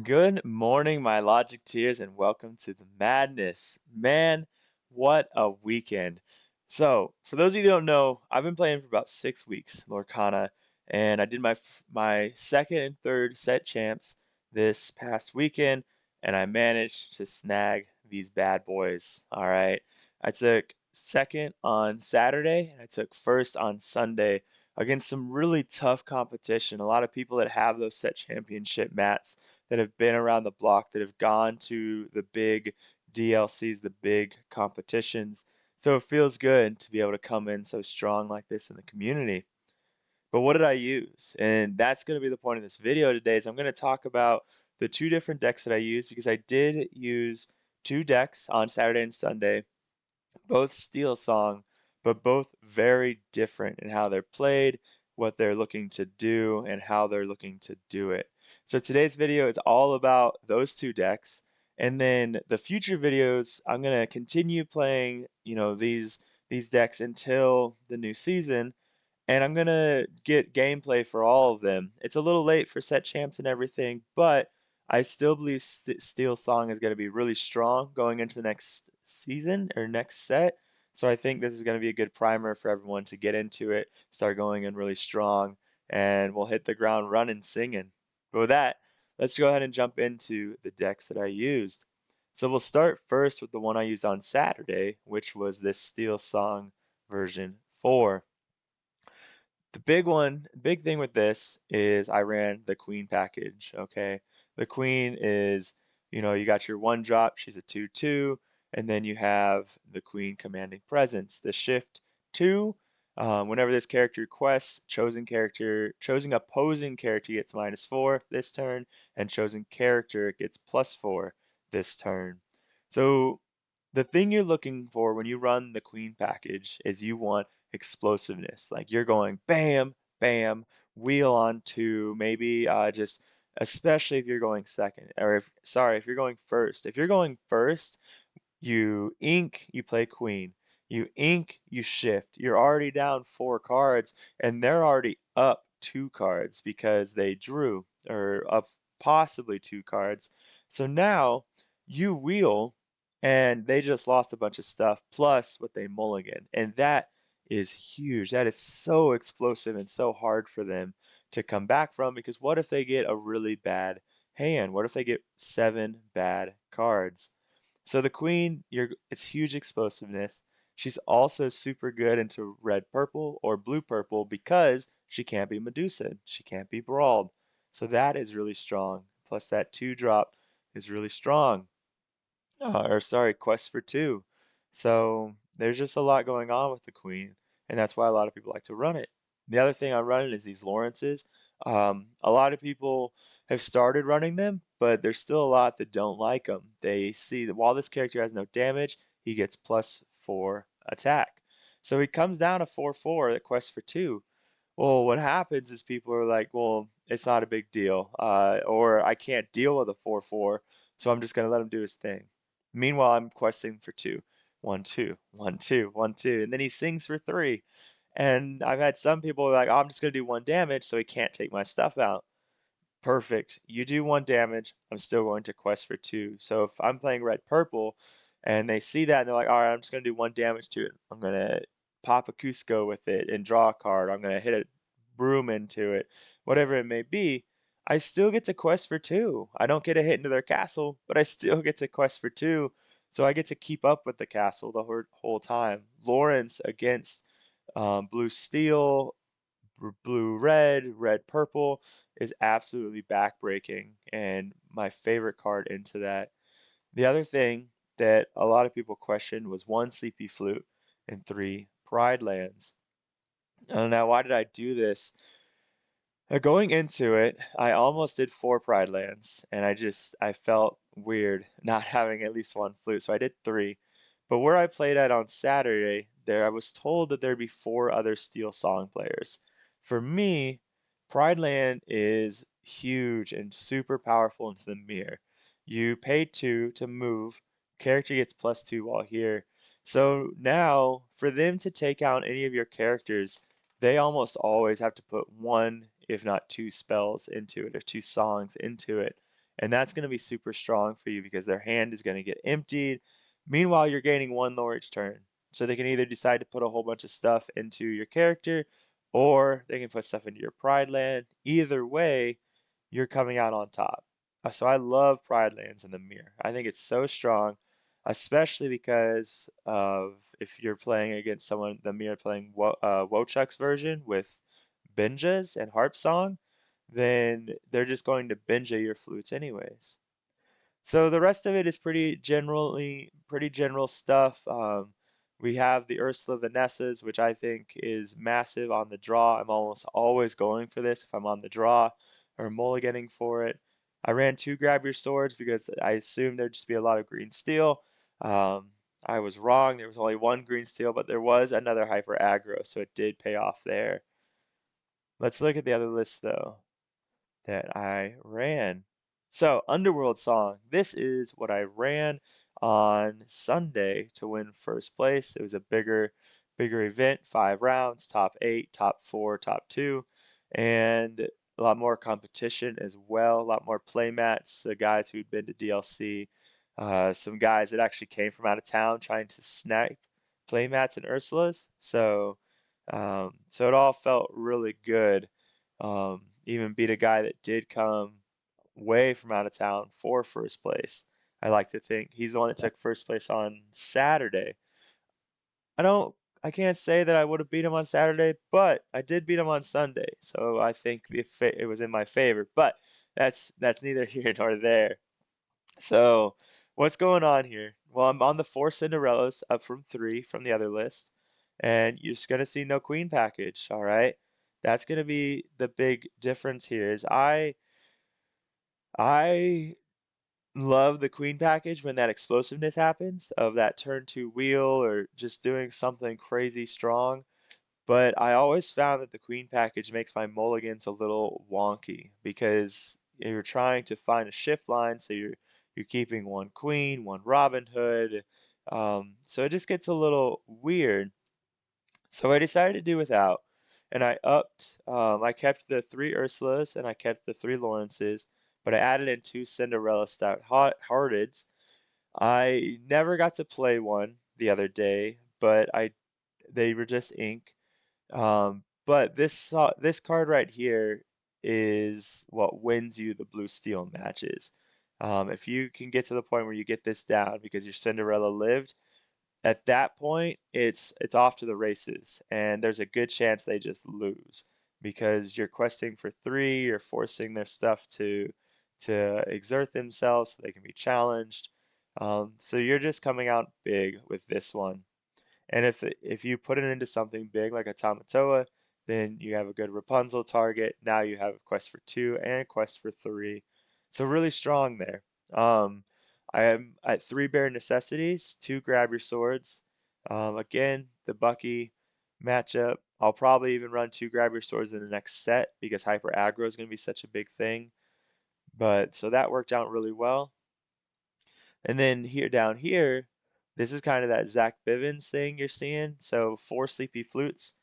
Good morning, my Logic Tears, and welcome to the madness. Man, what a weekend. So, for those of you who don't know, I've been playing for about 6 weeks, Lorcana, and I did my second and third set champs this past weekend, and I managed to snag these bad boys. All right. I took second on Saturday, and I took first on Sunday against some really tough competition. A lot of people that have those set championship mats that have been around the block, that have gone to the big DLCs, the big competitions. So it feels good to be able to come in so strong like this in the community. But what did I use? And that's going to be the point of this video today is I'm going to talk about the two different decks that I used because I did use two decks on Saturday and Sunday, both SteelSong, but both very different in how they're played, what they're looking to do, and how they're looking to do it. So today's video is all about those two decks, and then the future videos, I'm gonna continue playing, these decks until the new season, and I'm gonna get gameplay for all of them. It's a little late for set champs and everything, but I still believe Steel Song is gonna be really strong going into the next season or next set. So I think this is gonna be a good primer for everyone to get into it, start going in really strong, and we'll hit the ground running singing. But with that, let's go ahead and jump into the decks that I used. So we'll start first with the one I used on Saturday, which was this Steel Song version 4. Big thing with this is I ran the queen package, okay? The queen is, you got your one drop, she's a 2/2, and then you have the queen commanding presence. The shift 2, whenever this character quests, chosen opposing character gets -4 this turn, and chosen character gets +4 this turn. So the thing you're looking for when you run the queen package is you want explosiveness. Like you're going bam, bam, wheel on two, maybe just especially if you're going second, or if you're going first. If you're going first, you ink, you play queen. You ink, you shift. You're already down 4 cards, and they're already up 2 cards because they drew, or up possibly 2 cards. So now you wheel, and they just lost a bunch of stuff, plus what they mulligan. And that is huge. That is so explosive and so hard for them to come back from because what if they get a really bad hand? What if they get 7 bad cards? So the queen, it's huge explosiveness. She's also super good into red purple or blue purple because she can't be Medusa. She can't be brawled. So that is really strong. Plus that 2 drop is really strong. Or sorry, quest for 2. So there's just a lot going on with the queen, and that's why a lot of people like to run it. The other thing I'm running is these Lawrences. A lot of people have started running them, but there's still a lot that don't like them. They see that while this character has no damage, he gets +4 attack. So he comes down to 4/4 that quests for 2. Well, what happens is people are like, well, it's not a big deal, or I can't deal with a 4/4, so I'm just gonna let him do his thing. Meanwhile, I'm questing for 2. 1, 2, 1, 2, 1, 2, and then he sings for 3. And I've had some people like, oh, I'm just gonna do 1 damage so he can't take my stuff out. Perfect. You do 1 damage, I'm still going to quest for 2. So if I'm playing red purple and they see that and they're like, all right, I'm just going to do 1 damage to it. I'm going to pop a Cusco with it and draw a card. I'm going to hit a broom into it, whatever it may be. I still get to quest for 2. I don't get a hit into their castle, but I still get to quest for 2. So I get to keep up with the castle the whole time. Lawrence against blue steel, blue red, red purple is absolutely backbreaking and my favorite card into that. The other thing that a lot of people questioned was 1 Sleepy Flute and 3 Pride Lands. Now, why did I do this? Going into it, I almost did 4 Pride Lands, and I felt weird not having at least 1 flute, so I did 3. But where I played at on Saturday, I was told that there'd be 4 other Steel Song players. For me, Pride Land is huge and super powerful into the mirror. You pay 2 to move, character gets +2 while here. So now, for them to take out any of your characters, they almost always have to put 1, if not 2 spells into it or 2 songs into it. And that's going to be super strong for you because their hand is going to get emptied. Meanwhile, you're gaining one lore each turn. So they can either decide to put a whole bunch of stuff into your character, or they can put stuff into your Pride land. Either way, you're coming out on top. So I love Pride lands in the mirror. I think it's so strong, especially because of if you're playing against someone, the mirror playing Wochuk's version with Benjas and Harp Song, then they're just going to Benja your flutes anyways. So the rest of it is pretty general stuff. We have the Ursula Vanessas, which I think is massive on the draw. I'm almost always going for this if I'm on the draw or mulliganing for it. I ran two grab your swords because I assumed there'd just be a lot of green steel. Um, I was wrong. There was only one green steel, but there was another hyper aggro, so it did pay off there. Let's look at the other list though that I ran. So, Underworld Song. This is what I ran on Sunday to win first place. It was a bigger event, 5 rounds, top 8, top 4, top 2, and a lot more competition as well, a lot more play mats, the guys who'd been to DLC, some guys that actually came from out of town trying to snag play mats and Ursula's. So it all felt really good. Even beat a guy that did come way from out of town for first place. I like to think he's the one that took first place on Saturday. I don't, I can't say that I would have beat him on Saturday, but I did beat him on Sunday, so I think it was in my favor. But that's neither here nor there. So what's going on here? Well, I'm on the four Cinderellas up from three from the other list, and you're just gonna see no queen package. All right, that's gonna be the big difference here. Is I love the queen package when that explosiveness happens of that turn two wheel or just doing something crazy strong. But I always found that the queen package makes my mulligans a little wonky because you're trying to find a shift line, so you're keeping one queen, one Robin Hood. So it just gets a little weird. So I decided to do without, and I upped. I kept the three Ursulas and I kept the three Lawrences, but I added in two Cinderella Stout Hearteds. I never got to play one the other day, but I they were just ink. But this card right here is what wins you the blue steel matches. If you can get to the point where you get this down because your Cinderella lived, at that point it's off to the races, and there's a good chance they just lose because you're questing for three, you're forcing their stuff to exert themselves so they can be challenged. So you're just coming out big with this one. And if you put it into something big like a Tamatoa, then you have a good Rapunzel target. Now you have a quest for two and a quest for three. So really strong there. Um, I am at three bare necessities, two grab your swords. Again, the Bucky matchup. I'll probably even run two grab your swords in the next set because hyper aggro is going to be such a big thing. But so that worked out really well. And then here down here, this is kind of that Zach Bivens thing you're seeing. So four sleepy flutes.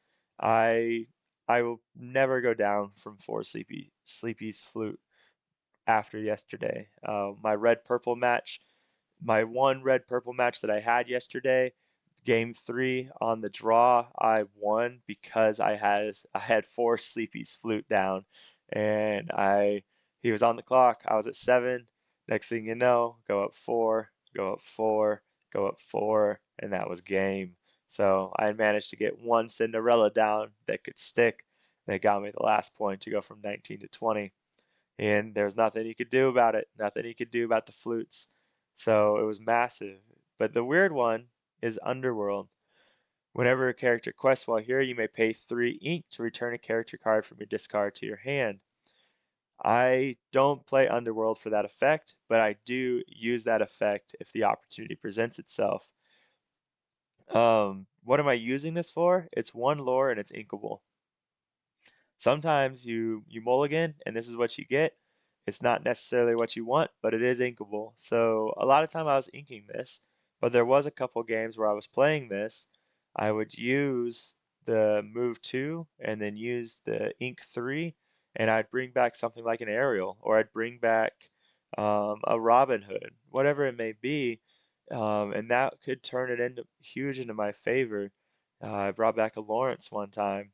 I I will never go down from four sleepy's flute after yesterday. My red purple match, my one red purple match that I had yesterday, game three on the draw, I won because I had four sleepies flute down, and I he was on the clock. I was at seven. Next thing you know, go up four, go up four, go up four, and that was game. So I managed to get one Cinderella down that could stick. That got me the last point to go from 19 to 20, and there's nothing he could do about it. Nothing he could do about the flutes. So it was massive. But the weird one is Underworld. Whenever a character quests while here, you may pay 3 ink to return a character card from your discard to your hand. I don't play Underworld for that effect, but I do use that effect if the opportunity presents itself. What am I using this for? It's one lore and it's inkable. Sometimes you mulligan and this is what you get. It's not necessarily what you want, but it is inkable. So a lot of time I was inking this, but there was a couple games where I was playing this. I would use the move 2 and then use the ink 3, and I'd bring back something like an aerial, or I'd bring back a Robin Hood, whatever it may be, and that could turn it into huge into my favor. I brought back a Lawrence one time.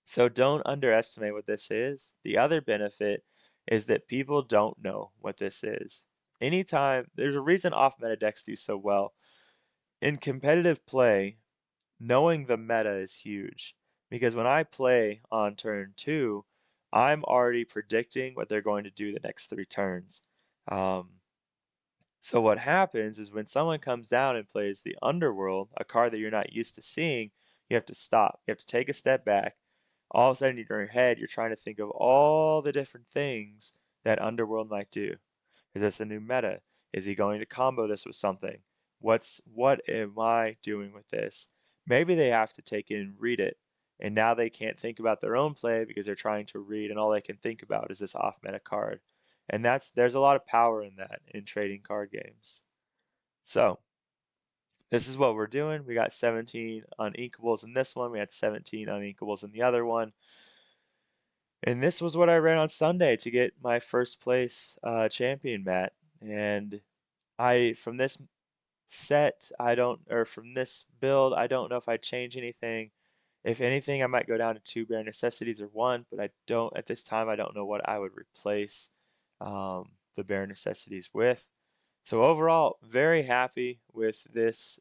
So don't underestimate what this is. The other benefit is that people don't know what this is. Anytime, there's a reason off meta decks do so well. In competitive play, knowing the meta is huge because when I play on turn two, I'm already predicting what they're going to do the next three turns. Um, so what happens is when someone comes down and plays the Underworld, a card that you're not used to seeing, you have to stop. You have to take a step back. All of a sudden, in your head, you're trying to think of all the different things that Underworld might do. Is this a new meta? Is he going to combo this with something? What am I doing with this? Maybe they have to take it and read it, and now they can't think about their own play because they're trying to read, and all they can think about is this off meta card. And there's a lot of power in that in trading card games. So this is what we're doing. We got 17 uninkables in this one. We had 17 uninkables in the other one. And this was what I ran on Sunday to get my first place champion mat. And from this set, or from this build, I don't know if I'd change anything. If anything, I might go down to two bare necessities or one, but at this time, I don't know what I would replace the bare necessities with. So overall, very happy with this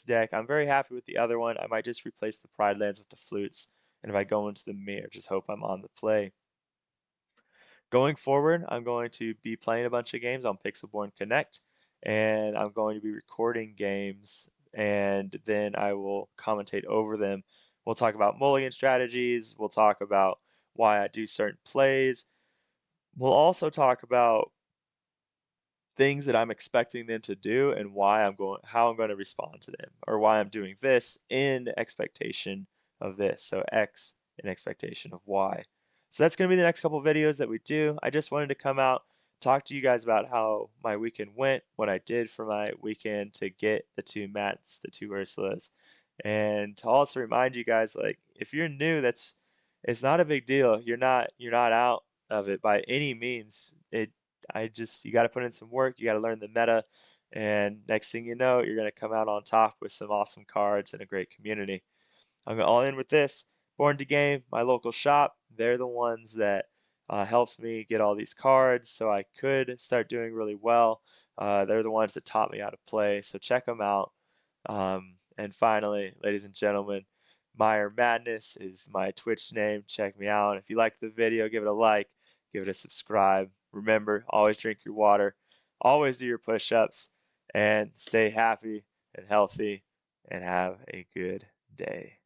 deck. I'm very happy with the other one. I might just replace the Pride Lands with the flutes. And if I go into the mirror, just hope I'm on the play. Going forward, I'm going to be playing a bunch of games on Pixelborn Connect, and I'm going to be recording games, and then I will commentate over them. We'll talk about mulligan strategies. We'll talk about why I do certain plays. We'll also talk about things that I'm expecting them to do and how I'm going to respond to them, or why I'm doing this in expectation of this. So X in expectation of Y. So that's going to be the next couple videos that we do. I just wanted to come out, talk to you guys about how my weekend went, what I did for my weekend to get the two mats, the two Ursulas, and to also remind you guys, like, if you're new, it's not a big deal. You're not out of it by any means. You got to put in some work. You got to learn the meta, and next thing you know, you're going to come out on top with some awesome cards and a great community. I'll end with this. Born to Game, my local shop. They're the ones that helped me get all these cards so I could start doing really well. They're the ones that taught me how to play. So check them out. And finally, ladies and gentlemen, Meyer Madness is my Twitch name. Check me out. If you liked the video, give it a like, give it a subscribe. Remember, always drink your water, always do your push ups, and stay happy and healthy and have a good day.